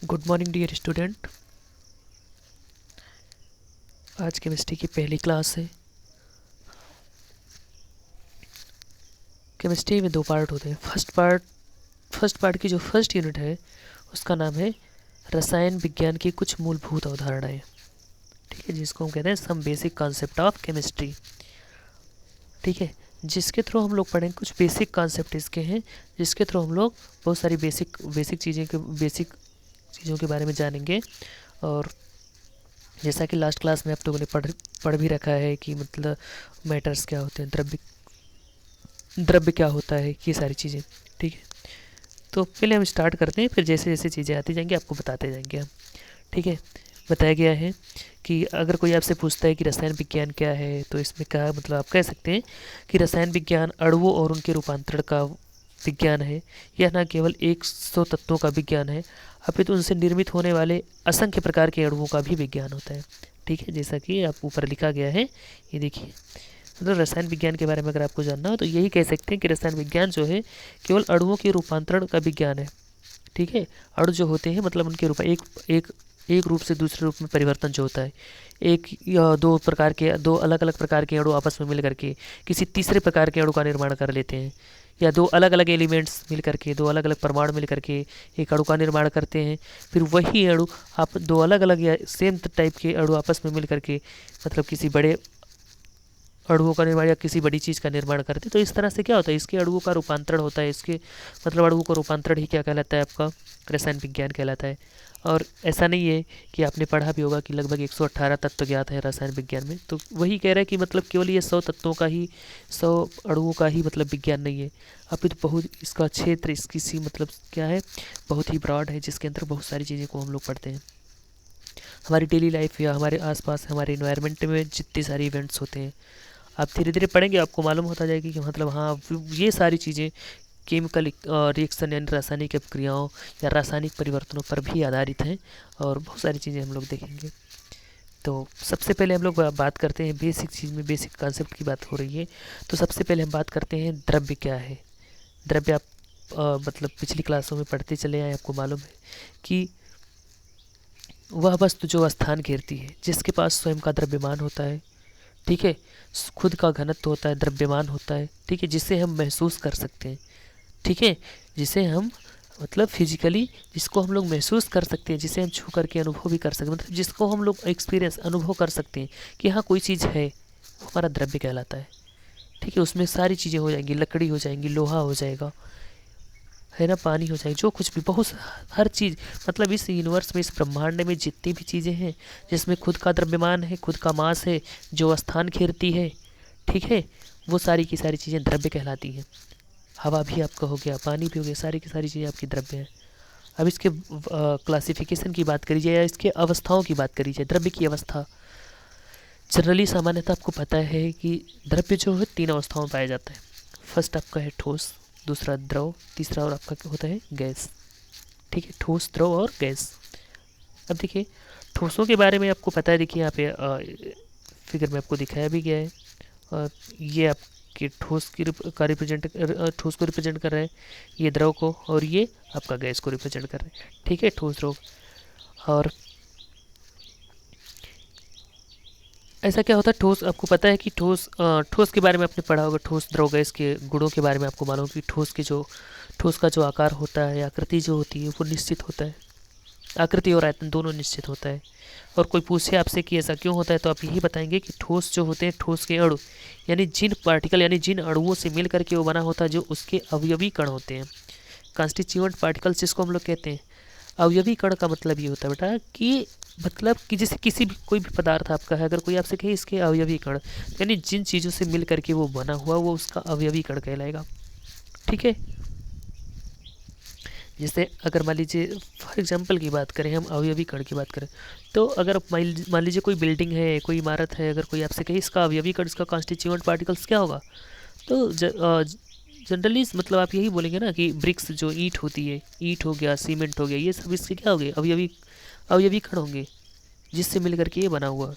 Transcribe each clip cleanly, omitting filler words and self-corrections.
Good morning dear student. आज chemistry की पहली क्लास है। केमिस्ट्री में दो पार्ट होते हैं। फर्स्ट पार्ट की जो फर्स्ट यूनिट है उसका नाम है रसायन विज्ञान की कुछ मूलभूत अवधारणाएं। ठीक है, जिसको हम कहते हैं some basic concept of chemistry. ठीक है, जिसके थ्रू हम लोग पढ़ेंगे कुछ बेसिक कॉन्सेप्ट इसके हैं, जिसके थ्रू हम लोग बहुत सारी बेसिक चीज़ों के बारे में जानेंगे। और जैसा कि लास्ट क्लास में आप लोगों ने पढ़ भी रखा है कि मतलब मैटर्स क्या होते हैं, द्रव्य क्या होता है, ये सारी चीज़ें। ठीक है, तो पहले हम स्टार्ट करते हैं, फिर जैसे जैसे चीज़ें आती जाएंगी आपको बताते जाएंगे हम। ठीक है, बताया गया है कि अगर कोई आपसे पूछता है कि रसायन विज्ञान क्या है, तो इसमें क्या मतलब आप कह सकते हैं कि रसायन विज्ञान अणुओं और उनके रूपांतरण का विज्ञान है। यह न केवल 100 तत्वों का विज्ञान है, अपितु उनसे निर्मित होने वाले असंख्य प्रकार के अणुओं का भी विज्ञान होता है। ठीक है, जैसा कि आप ऊपर लिखा गया है, ये देखिए। मतलब रसायन विज्ञान के बारे में अगर आपको जानना हो तो यही कह सकते हैं कि रसायन विज्ञान जो है केवल अणुओं के रूपांतरण का विज्ञान है। ठीक है, अणु जो होते हैं मतलब उनके रूप एक रूप से दूसरे रूप में परिवर्तन जो होता है, एक या दो अलग अलग प्रकार के अणु आपस में मिल करके किसी तीसरे प्रकार के अणु का निर्माण कर लेते हैं, या दो अलग अलग एलिमेंट्स मिल करके, दो अलग अलग परमाणु मिल करके एक अणु का निर्माण करते हैं। फिर वही अणु आप दो अलग अलग या सेम टाइप के अणु आपस में मिल करके मतलब किसी बड़े अणुओं का निर्माण या किसी बड़ी चीज़ का निर्माण करते हैं। तो इस तरह से क्या होता है, इसके अणुओं का रूपांतरण होता है। इसके मतलब अणुओं का रूपांतरण ही क्या कहलाता है, आपका रसायन विज्ञान कहलाता है। और ऐसा नहीं है कि आपने पढ़ा भी होगा कि लगभग 118 तत्व ज्ञात हैं रसायन विज्ञान में, तो वही कह रहा है कि मतलब केवल ये 100 तत्वों का ही 100 अणुओं का ही मतलब विज्ञान नहीं है, अपितु बहुत इसका क्षेत्र इसकी सी मतलब क्या है, बहुत ही ब्रॉड है, जिसके अंदर बहुत सारी चीज़ें को हम लोग पढ़ते हैं। हमारी डेली लाइफ या हमारे आसपास हमारे इन्वायरमेंट में जितने सारे इवेंट्स होते हैं, आप धीरे धीरे पढ़ेंगे आपको मालूम होता जाएगी कि मतलब हाँ ये सारी चीज़ें केमिकल रिएक्शन यानी रासायनिक अभिक्रियाओं या रासायनिक परिवर्तनों पर भी आधारित हैं, और बहुत सारी चीज़ें हम लोग देखेंगे। तो सबसे पहले हम लोग बात करते हैं बेसिक चीज़ में, बेसिक कॉन्सेप्ट की बात हो रही है, तो सबसे पहले हम बात करते हैं द्रव्य क्या है। द्रव्य आप मतलब पिछली क्लासों में पढ़ते चले आए, आपको मालूम है कि वह वस्तु जो स्थान घेरती है, जिसके पास स्वयं का द्रव्यमान होता है। ठीक है, खुद का घनत्व होता है, द्रव्यमान होता है। ठीक है, जिसे हम महसूस कर सकते हैं। ठीक है, जिसे हम मतलब फिजिकली जिसको हम लोग महसूस कर सकते हैं, जिसे हम छू करके अनुभव भी कर सकते हैं, मतलब जिसको हम लोग एक्सपीरियंस अनुभव कर सकते हैं कि हाँ कोई चीज़ है, वो हमारा द्रव्य कहलाता है। ठीक है, उसमें सारी चीज़ें हो जाएंगी, लकड़ी हो जाएंगी, लोहा हो जाएगा, है ना, पानी हो जाएगी, जो कुछ भी बहुत हर चीज़ मतलब इस यूनिवर्स में, इस ब्रह्मांड में जितनी भी चीज़ें हैं जिसमें खुद का द्रव्यमान है, खुद का मास है, जो स्थान घेरती है, ठीक है, वो सारी की सारी चीज़ें द्रव्य कहलाती हैं। हवा भी आपका हो गया, पानी भी हो गया, सारी की सारी चीज़ें आपकी द्रव्य हैं। अब इसके क्लासिफिकेशन की बात करी जाए या इसके अवस्थाओं की बात करी जाए, द्रव्य की अवस्था जनरली सामान्यतः आपको पता है कि द्रव्य जो है 3 अवस्थाओं में पाया जाता है। फर्स्ट आपका है ठोस, दूसरा द्रव, तीसरा और आपका क्या होता है, गैस। ठीक है, ठोस, द्रव और गैस। अब देखिए ठोसों के बारे में आपको पता है, देखिए यहाँ पे फिगर में आपको दिखाया भी गया है। और ये आपके ठोस को रिप्रेजेंट कर रहे हैं, ये द्रव को, और ये आपका गैस को रिप्रेजेंट कर रहे हैं। ठीक है, ठोस, द्रव। और ऐसा क्या होता है, ठोस आपको पता है कि ठोस के बारे में आपने पढ़ा होगा, ठोस द्रव गैस के गुणों के बारे में आपको मालूम कि ठोस का जो आकार होता है, आकृति जो होती है वो निश्चित होता है। आकृति और आयतन दोनों निश्चित होता है। और कोई पूछे आपसे कि ऐसा क्यों होता है, तो आप यही बताएंगे कि ठोस जो होते हैं, ठोस के अणु यानी जिन पार्टिकल यानी जिन अणुओं से मिल करके वो बना होता है, जो उसके अवयवी कण होते हैं, कॉन्स्टिट्यूएंट पार्टिकल्स जिसको हम लोग कहते हैं। अवयवी कण का मतलब ये होता है बेटा कि मतलब कि जैसे किसी भी कोई भी पदार्थ आपका है, अगर कोई आपसे कहे इसके अवयवी कण, यानी जिन चीज़ों से मिल करके वो बना हुआ, वो उसका अवयवी कण कहलाएगा। ठीक है, जैसे अगर मान लीजिए फॉर एग्जांपल की बात करें, हम अवयवी कण की बात करें, तो अगर मान लीजिए कोई बिल्डिंग है, कोई इमारत है, अगर कोई आपसे कहे इसका अवयवी कण, इसका कॉन्स्टिट्यूएंट पार्टिकल्स क्या होगा, तो जनरली मतलब आप यही बोलेंगे ना कि ब्रिक्स जो ईंट होती है, ईंट हो गया, सीमेंट हो गया, ये सब इसके क्या हो गए, अवयवी कण होंगे, जिससे मिल करके ये बना हुआ।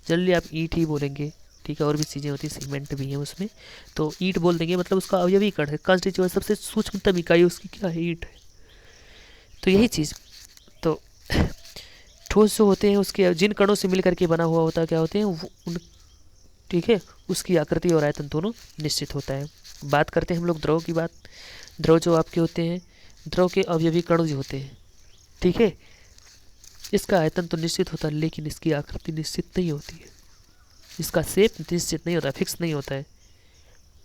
जनरली आप ईंट ही बोलेंगे। ठीक है, और भी चीज़ें होती है, सीमेंट भी है उसमें, तो ईंट बोल देंगे, मतलब उसका अवयवी कण है, कॉन्स्टिट्यूएंट सबसे सूक्ष्मतम इकाई उसकी क्या है, ईंट है। तो यही चीज़, तो ठोस जो होते हैं उसके जिन कणों से मिल करके बना हुआ होता है क्या होते हैं वो उन, ठीक है, उसकी आकृति और आयतन दोनों निश्चित होता है। बात करते हैं हम लोग द्रव की बात। द्रव जो आपके होते हैं, द्रव के अवयवी कण जो होते हैं, ठीक है, इसका आयतन तो निश्चित होता है लेकिन इसकी आकृति निश्चित नहीं होती है, इसका शेप निश्चित नहीं होता, फिक्स नहीं होता है,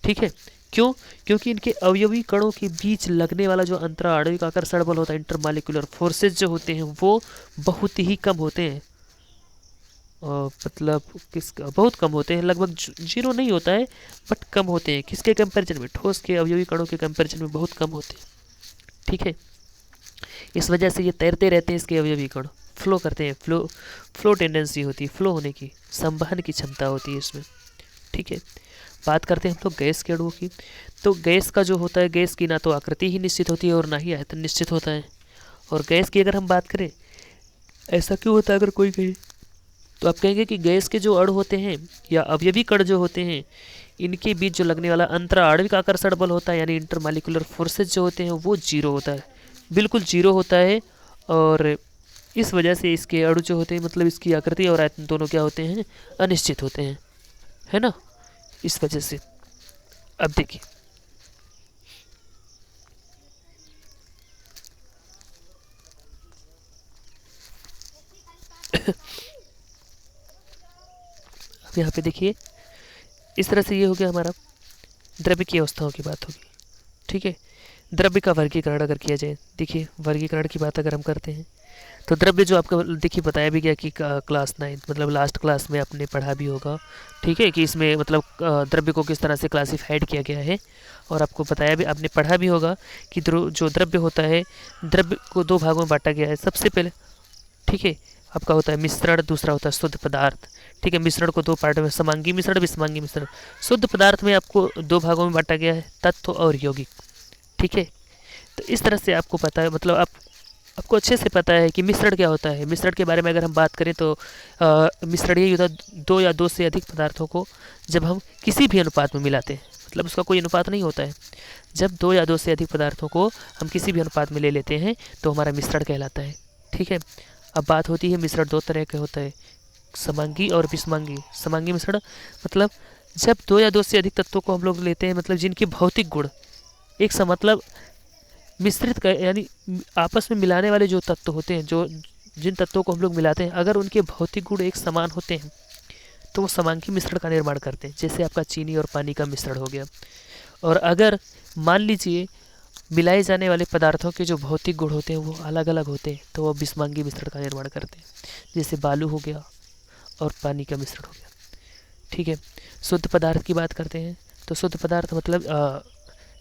ठीक है। क्यों? क्योंकि इनके अवयवी कणों के बीच लगने वाला जो अंतरा आणविक आकर्षण बल होता है, इंटरमॉलिक्यूलर फोर्सेज जो होते हैं वो बहुत ही कम होते हैं। मतलब बहुत कम होते हैं, लगभग जीरो नहीं होता है बट कम होते हैं। किसके कंपैरिजन में? ठोस के अवयवी कणों के कंपैरिजन में बहुत कम होते हैं, ठीक है। इस वजह से ये तैरते रहते हैं, इसके अवयवी कण फ्लो करते हैं, फ्लो टेंडेंसी होती है, फ्लो होने की, संवहन की क्षमता होती है इसमें, ठीक है। बात करते हैं हम लोग गैस के अणुओं की। तो गैस का जो होता है, गैस की ना तो आकृति ही निश्चित होती है और ना ही आयतन निश्चित होता है। और गैस की अगर हम बात करें, ऐसा क्यों होता है अगर कोई कहे, तो आप कहेंगे कि गैस के जो अणु होते हैं या अवयवी कण जो होते हैं, इनके बीच जो लगने वाला अंतरा आणविक आकर्षण बल होता है यानी इंटरमॉलिक्यूलर फोर्सेज जो होते हैं वो जीरो होता है, बिल्कुल जीरो होता है। और इस वजह से इसके अणु जो होते हैं, मतलब इसकी आकृति और आयतन दोनों क्या होते हैं? अनिश्चित होते हैं, है ना। इस वजह से अब देखिए अब यहाँ पे देखिए, इस तरह से ये हो गया हमारा द्रव्य की अवस्थाओं की बात होगी, ठीक है। द्रव्य का वर्गीकरण अगर किया जाए, देखिए वर्गीकरण की बात अगर हम करते हैं तो द्रव्य जो आपको देखिए बताया भी गया कि क्लास 9 मतलब लास्ट क्लास में आपने पढ़ा भी होगा, ठीक है, कि इसमें मतलब द्रव्य को किस तरह से क्लासिफाइड किया गया है। और आपको बताया भी, आपने पढ़ा भी होगा कि जो द्रव्य होता है, द्रव्य को दो भागों में बांटा गया है। सबसे पहले, ठीक है, आपका होता है मिश्रण, दूसरा होता है शुद्ध पदार्थ, ठीक है। मिश्रण को दो पार्ट में, समांगी मिश्रण, विषमांगी मिश्रण। शुद्ध पदार्थ में आपको दो भागों में बांटा गया है, तत्व और यौगिक, ठीक है। तो इस तरह से आपको पता है, मतलब आपको अच्छे से पता है कि मिश्रण क्या होता है। मिश्रण के बारे में अगर हम बात करें तो मिश्रण यही होता है दो या दो से अधिक पदार्थों को जब हम किसी भी अनुपात में मिलाते हैं, मतलब उसका कोई अनुपात नहीं होता है। जब दो या दो से अधिक पदार्थों को हम किसी भी अनुपात में ले लेते हैं तो हमारा मिश्रण कहलाता है, ठीक है। अब बात होती है मिश्रण दो तरह के होता है, समांगी और विषमांगी। समांगी मिश्रण मतलब जब दो या दो से अधिक तत्वों को हम लोग लेते हैं, मतलब जिनके भौतिक गुण एक सा, मतलब मिश्रित कर, यानी आपस में मिलाने वाले जो तत्व होते हैं, जो जिन तत्वों को हम लोग मिलाते हैं, अगर उनके भौतिक गुण एक समान होते हैं तो वो समांगी मिश्रण का निर्माण करते हैं। जैसे आपका चीनी और पानी का मिश्रण हो गया। और अगर मान लीजिए मिलाए जाने वाले पदार्थों के जो भौतिक गुण होते हैं वो अलग अलग होते हैं तो वो विषमांगी मिश्रण का निर्माण करते हैं। जैसे बालू हो गया और पानी का मिश्रण हो गया, ठीक है। शुद्ध पदार्थ की बात करते हैं तो शुद्ध पदार्थ मतलब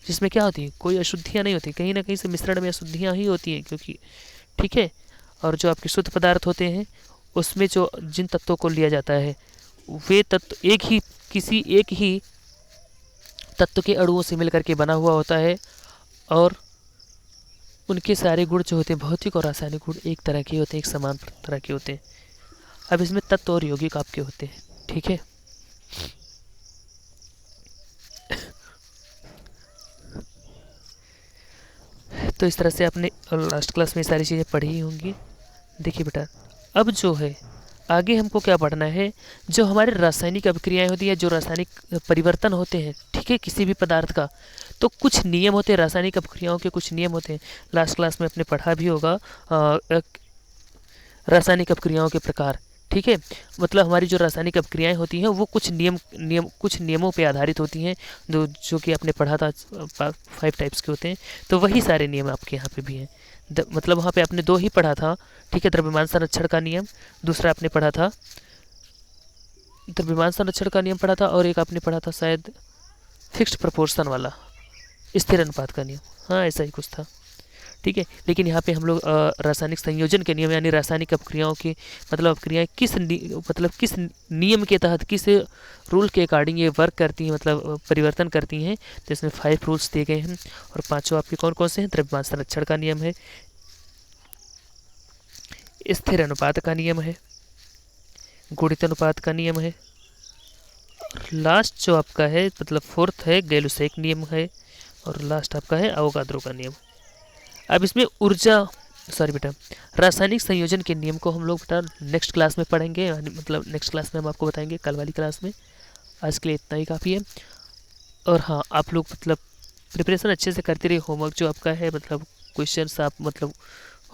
जिसमें क्या होती है, कोई अशुद्धियाँ नहीं होती, कहीं ना कहीं से मिश्रण में अशुद्धियाँ ही होती हैं, क्योंकि, ठीक है। और जो आपके शुद्ध पदार्थ होते हैं उसमें जो जिन तत्वों को लिया जाता है वे तत्व किसी एक ही तत्व के अणुओं से मिलकर के बना हुआ होता है और उनके सारे गुण जो होते हैं, भौतिक और रासायनिक गुण, एक तरह के होते हैं, एक समान तरह के होते हैं। अब इसमें तत्व और यौगिक आपके होते हैं, ठीक है। तो इस तरह से आपने लास्ट क्लास में सारी चीज़ें पढ़ी ही होंगी। देखिए बेटा, अब जो है आगे हमको क्या पढ़ना है, जो हमारे रासायनिक अभिक्रियाएं होती है, जो रासायनिक परिवर्तन होते हैं, ठीक है, किसी भी पदार्थ का, तो कुछ नियम होते हैं, रासायनिक अभिक्रियाओं के कुछ नियम होते हैं। लास्ट क्लास में आपने पढ़ा भी होगा रासायनिक अभिक्रियाओं के प्रकार, ठीक है। मतलब हमारी जो रासायनिक अभिक्रियाएं होती हैं वो कुछ कुछ नियमों पे आधारित होती हैं, जो कि आपने पढ़ा था, 5 टाइप्स के होते हैं। तो वही सारे नियम आपके यहाँ पे भी हैं। मतलब वहाँ पे आपने दो ही पढ़ा था, ठीक है, द्रव्यमान संरक्षण का नियम, दूसरा आपने पढ़ा था द्रव्यमान संरक्षण का नियम पढ़ा था, और एक आपने पढ़ा था शायद फिक्स्ड प्रपोर्शन वाला, स्थिर अनुपात का नियम, हाँ ऐसा ही कुछ था, ठीक है। लेकिन यहाँ पे हम लोग रासायनिक संयोजन के नियम यानी रासायनिक अपक्रियाओं की, मतलब अपक्रियाएं किस नियम के तहत, किस रूल के अकॉर्डिंग ये वर्क करती हैं, मतलब परिवर्तन करती हैं। तो इसमें 5 रूल्स दिए गए हैं और 5 आपके कौन कौन से हैं? द्रव्यमान संरक्षण का नियम है, स्थिर अनुपात का नियम है, गुणित अनुपात का नियम है, और लास्ट जो आपका है मतलब 4th है गैलुसेक नियम है, और लास्ट आपका है अवोगाद्रो का नियम। अब इसमें ऊर्जा सॉरी बेटा, रासायनिक संयोजन के नियम को हम लोग बेटा नेक्स्ट क्लास में पढ़ेंगे, यानी मतलब नेक्स्ट क्लास में हम आपको बताएंगे, कल वाली क्लास में। आज के लिए इतना ही काफ़ी है। और हाँ, आप लोग मतलब प्रिपरेशन अच्छे से करते रहिए, होमवर्क जो आपका है मतलब क्वेश्चंस आप मतलब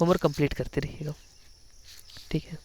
होमवर्क कंप्लीट करते रहिएगा, ठीक है।